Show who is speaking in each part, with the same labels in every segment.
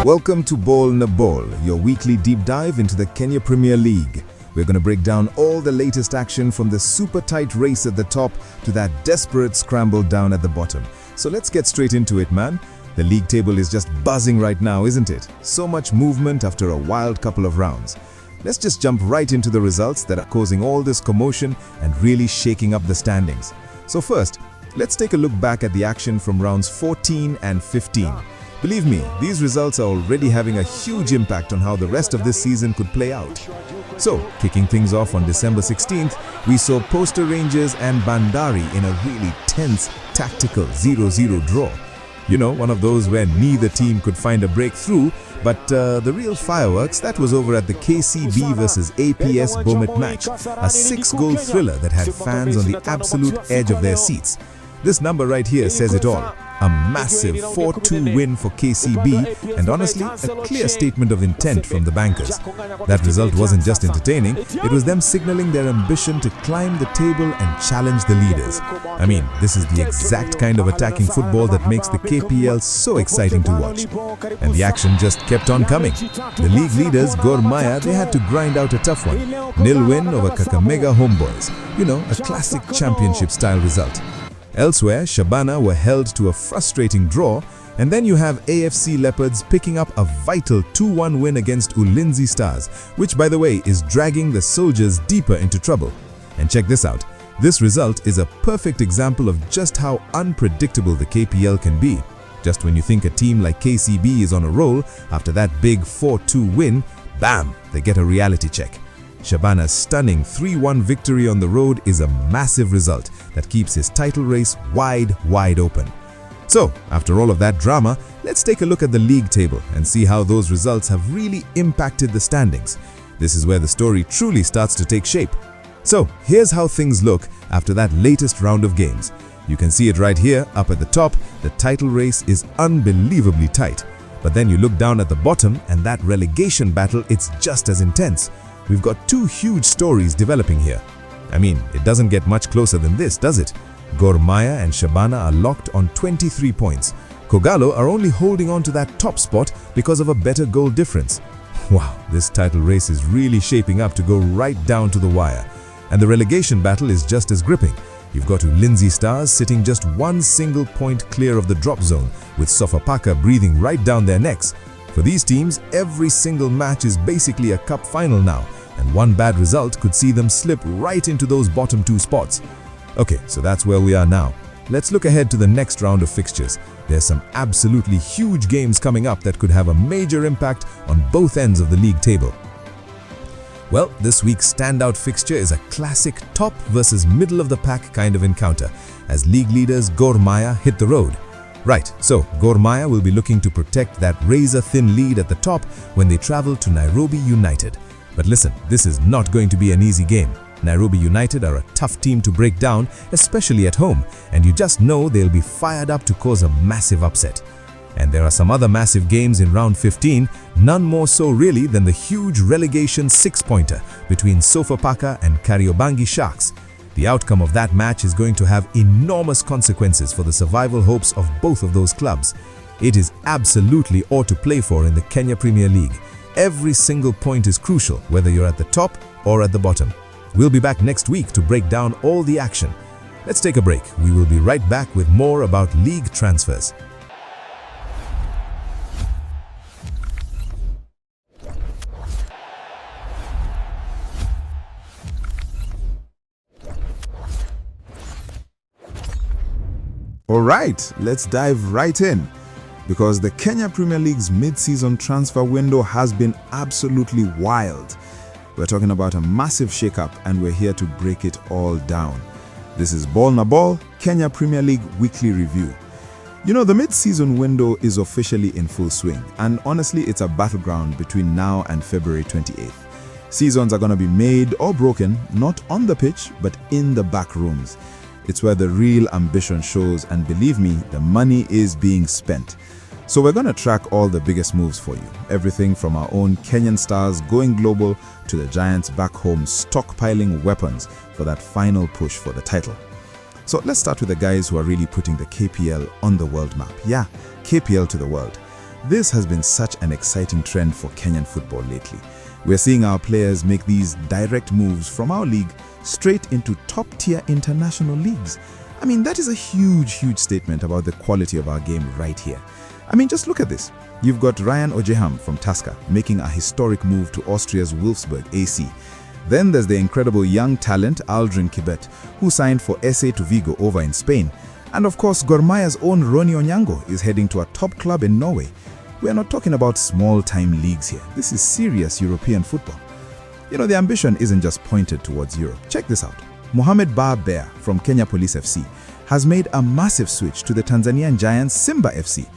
Speaker 1: Welcome to Ball na Ball, your weekly deep dive into the Kenya Premier League. We're going to break down all the latest action from the super tight race at the top to that desperate scramble down at the bottom. So let's get straight into it, man. The league table is just buzzing right now, isn't it? So much movement after a wild couple of rounds. Let's just jump right into the results that are causing all this commotion and really shaking up the standings. So first, let's take a look back at the action from rounds 14 and 15. Believe me, these results are already having a huge impact on how the rest of this season could play out. So, kicking things off on December 16th, we saw Posta Rangers and Bandari in a really tense, tactical 0-0 draw. You know, one of those where neither team could find a breakthrough, but the real fireworks, that was over at the KCB versus APS Bomet match, a 6-goal thriller that had fans on the absolute edge of their seats. This number right here says it all. A massive 4-2 win for KCB, and honestly, a clear statement of intent from the bankers. That result wasn't just entertaining, it was them signaling their ambition to climb the table and challenge the leaders. I mean, this is the exact kind of attacking football that makes the KPL so exciting to watch. And the action just kept on coming. The league leaders, Gor Mahia, they had to grind out a tough one. 0 win over Kakamega Homeboys. You know, a classic championship-style result. Elsewhere, Shabana were held to a frustrating draw, and then you have AFC Leopards picking up a vital 2-1 win against Ulinzi Stars, which by the way is dragging the Soldiers deeper into trouble. And check this out, this result is a perfect example of just how unpredictable the KPL can be. Just when you think a team like KCB is on a roll, after that big 4-2 win, bam, they get a reality check. Shabana's stunning 3-1 victory on the road is a massive result that keeps his title race wide open. So, after all of that drama, let's take a look at the league table and see how those results have really impacted the standings. This is where the story truly starts to take shape. So, here's how things look after that latest round of games. You can see it right here up at the top. The title race is unbelievably tight. But then you look down at the bottom and that relegation battle, it's just as intense. We've got two huge stories developing here. I mean, it doesn't get much closer than this, does it? Gor Mahia and Shabana are locked on 23 points. Kogalo are only holding on to that top spot because of a better goal difference. Wow, this title race is really shaping up to go right down to the wire. And the relegation battle is just as gripping. You've got Ulinzi Stars sitting just one single point clear of the drop zone, with Sofapaka breathing right down their necks. For these teams, every single match is basically a cup final now, and one bad result could see them slip right into those bottom two spots. Okay, so that's where we are now. Let's look ahead to the next round of fixtures. There's some absolutely huge games coming up that could have a major impact on both ends of the league table. Well, this week's standout fixture is a classic top versus middle of the pack kind of encounter, as league leaders Gor Mahia hit the road. Right, so Gor Mahia will be looking to protect that razor-thin lead at the top when they travel to Nairobi United. But listen, this is not going to be an easy game. Nairobi United are a tough team to break down, especially at home, and you just know they'll be fired up to cause a massive upset. And there are some other massive games in round 15, none more so really than the huge relegation 6-pointer between Sofapaka and Kariobangi Sharks. The outcome of that match is going to have enormous consequences for the survival hopes of both of those clubs. It is absolutely all to play for in the Kenya Premier League. Every single point is crucial, whether you're at the top or at the bottom. We'll be back next week to break down all the action. Let's take a break. We will be right back with more about league transfers.
Speaker 2: Alright, let's dive right in, because the Kenya Premier League's mid-season transfer window has been absolutely wild. We're talking about a massive shakeup, and we're here to break it all down. This is Ball na Ball, Kenya Premier League Weekly Review. You know, the mid-season window is officially in full swing, and honestly it's a battleground between now and February 28th. Seasons are going to be made or broken, not on the pitch, but in the back rooms. It's where the real ambition shows, and believe me, the money is being spent. So we're going to track all the biggest moves for you. Everything from our own Kenyan stars going global to the Giants back home stockpiling weapons for that final push for the title. So let's start with the guys who are really putting the KPL on the world map. Yeah, KPL to the world. This has been such an exciting trend for Kenyan football lately. We're seeing our players make these direct moves from our league straight into top-tier international leagues. I mean, that is a huge statement about the quality of our game right here. I mean, just look at this. You've got Ryan Ojeham from Tusker making a historic move to Austria's Wolfsburg AC. Then there's the incredible young talent Aldrin Kibet, who signed for SA to Vigo over in Spain. And of course, Gor Mahia's own Ronny Onyango is heading to a top club in Norway. We are not talking about small-time leagues here. This is serious European football. You know, the ambition isn't just pointed towards Europe. Check this out. Mohamed Bar Bear from Kenya Police FC has made a massive switch to the Tanzanian giants Simba FC.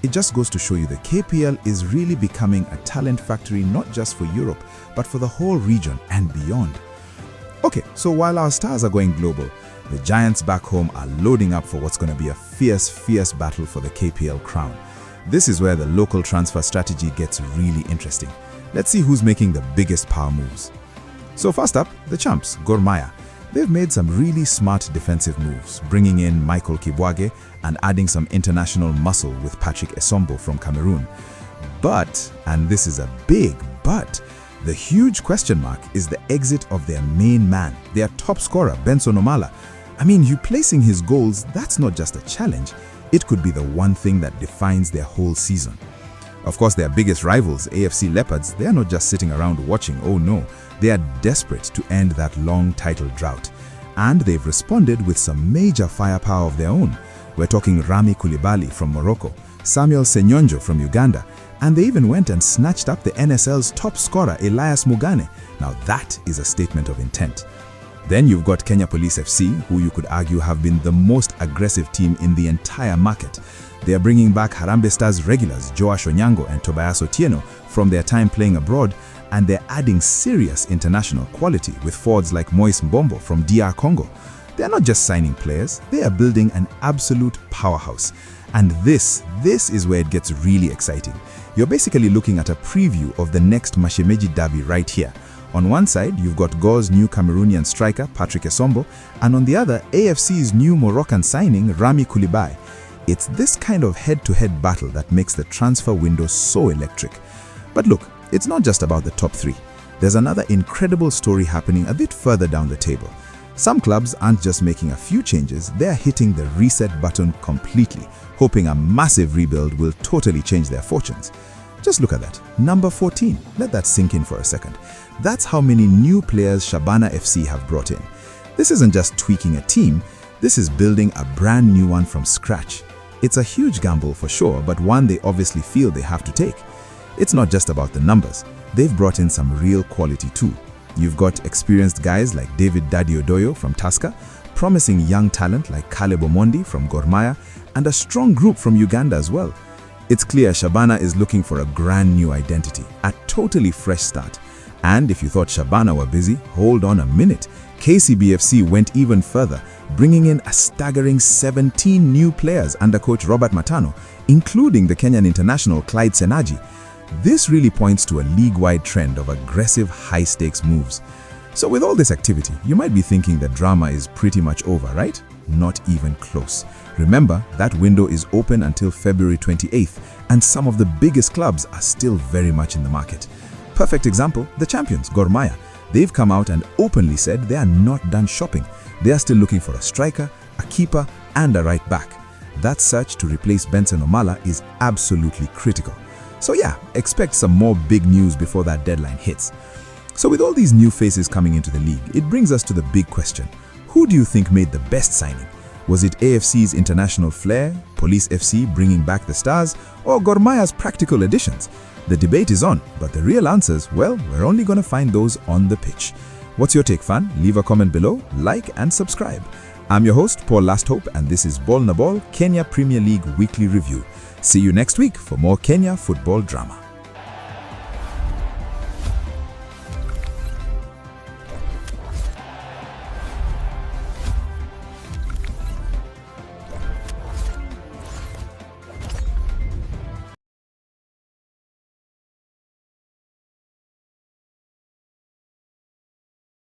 Speaker 2: It just goes to show you the KPL is really becoming a talent factory not just for Europe, but for the whole region and beyond. Okay, so while our stars are going global, the giants back home are loading up for what's going to be a fierce battle for the KPL crown. This is where the local transfer strategy gets really interesting. Let's see who's making the biggest power moves. So first up, the champs, Gor Mahia. They've made some really smart defensive moves, bringing in Michael Kibwage and adding some international muscle with Patrick Esombo from Cameroon. But, and this is a big but, the huge question mark is the exit of their main man, their top scorer, Benson Omala. I mean, you placing his goals, that's not just a challenge. It could be the one thing that defines their whole season. Of course, their biggest rivals, AFC Leopards, they are not just sitting around watching, oh no. They are desperate to end that long title drought. And they've responded with some major firepower of their own. We're talking Rami Koulibaly from Morocco, Samuel Senyonjo from Uganda, and they even went and snatched up the NSL's top scorer, Elias Mugane. Now that is a statement of intent. Then you've got Kenya Police FC, who you could argue have been the most aggressive team in the entire market. They are bringing back Harambee Stars regulars Joash Onyango and Tobias Otieno from their time playing abroad, and they're adding serious international quality with forwards like Moise Mbombo from DR Congo. They're not just signing players, they are building an absolute powerhouse. And this is where it gets really exciting. You're basically looking at a preview of the next Mashemeji derby right here. On one side, you've got Gor's new Cameroonian striker, Patrick Esombo, and on the other, AFC's new Moroccan signing, Rami Koulibaly. It's this kind of head-to-head battle that makes the transfer window so electric. But look, it's not just about the top three. There's another incredible story happening a bit further down the table. Some clubs aren't just making a few changes, they're hitting the reset button completely, hoping a massive rebuild will totally change their fortunes. Just look at that, number 14. Let that sink in for a second. That's how many new players Shabana FC have brought in. This isn't just tweaking a team, this is building a brand new one from scratch. It's a huge gamble for sure, but one they obviously feel they have to take. It's not just about the numbers, they've brought in some real quality too. You've got experienced guys like David Daddy Odoyo from Tusker, promising young talent like Caleb Omondi from Gor Mahia, and a strong group from Uganda as well. It's clear Shabana is looking for a brand new identity, a totally fresh start. And if you thought Shabana were busy, hold on a minute. KCBFC went even further, bringing in a staggering 17 new players under coach Robert Matano, including the Kenyan international Clyde Senaji. This really points to a league-wide trend of aggressive, high-stakes moves. So with all this activity, you might be thinking the drama is pretty much over, right? Not even close. Remember, that window is open until February 28th, and some of the biggest clubs are still very much in the market. Perfect example, the champions, Gor Mahia. They've come out and openly said they are not done shopping. They are still looking for a striker, a keeper, and a right back. That search to replace Benson Omala is absolutely critical. So yeah, expect some more big news before that deadline hits. So with all these new faces coming into the league, it brings us to the big question. Who do you think made the best signing? Was it AFC's international flair, Police FC bringing back the stars, or Gor Mahia's practical additions? The debate is on, but the real answers, well, we're only going to find those on the pitch. What's your take, fan? Leave a comment below, like and subscribe. I'm your host, Paul Lasthope, and this is Ball na Ball, Kenya Premier League Weekly Review. See you next week for more Kenya football drama.